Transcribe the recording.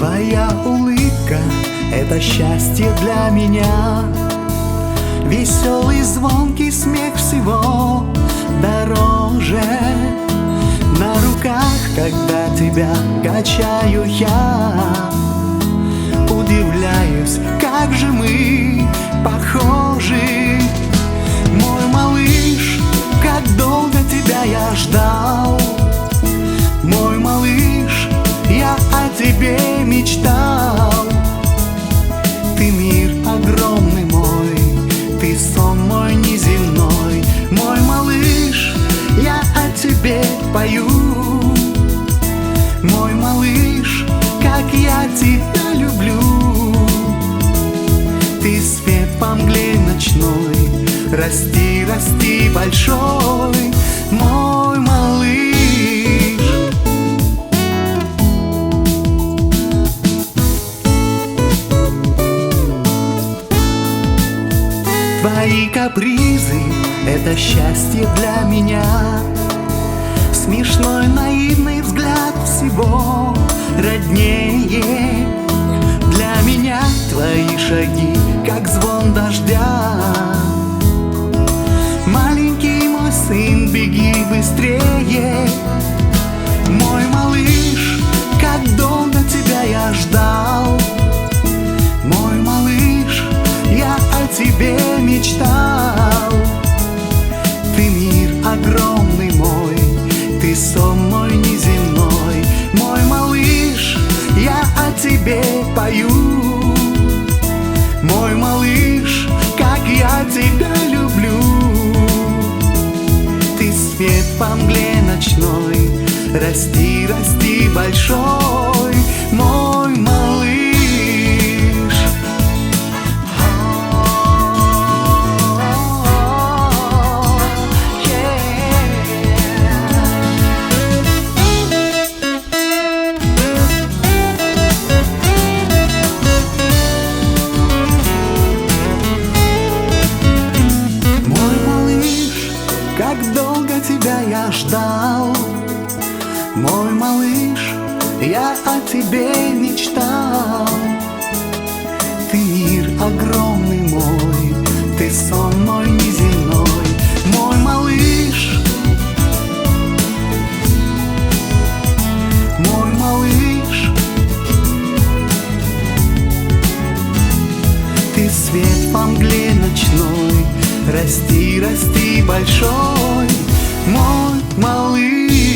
Твоя улыбка — это счастье для меня. Веселый звонкий смех всего дороже. На руках, когда тебя качаю я, удивляюсь, как же мы похожи. Мой малыш, как долго тебя я ждал. Мой малыш, я о тебе мечтал. Ты мир огромный мой, ты сон мой неземной. Мой малыш, я о тебе пою. Мой малыш, как я тебя люблю. Ты свет во мгле ночной, расти, расти большой, мой малыш. Твои капризы — это счастье для меня. Смешной наивный взгляд всего роднее. Для меня твои шаги, как звон дождя. Маленький мой сын, беги быстрее. Мой малыш, как долго тебя я ждал. Мой малыш, я о тебе мечтал. Ты мир огромный мой, ты сон мой неземной. Мой малыш, я о тебе пою. Мой малыш, как я тебя люблю. Ты свет во мгле ночной, расти, расти большой, мой малыш. Как долго тебя я ждал. Мой малыш, я о тебе мечтал. Ты мир огромный мой, ты сон мой неземной. Мой малыш, мой малыш, ты свет во мгле ночной, расти, расти большой, мой малыш.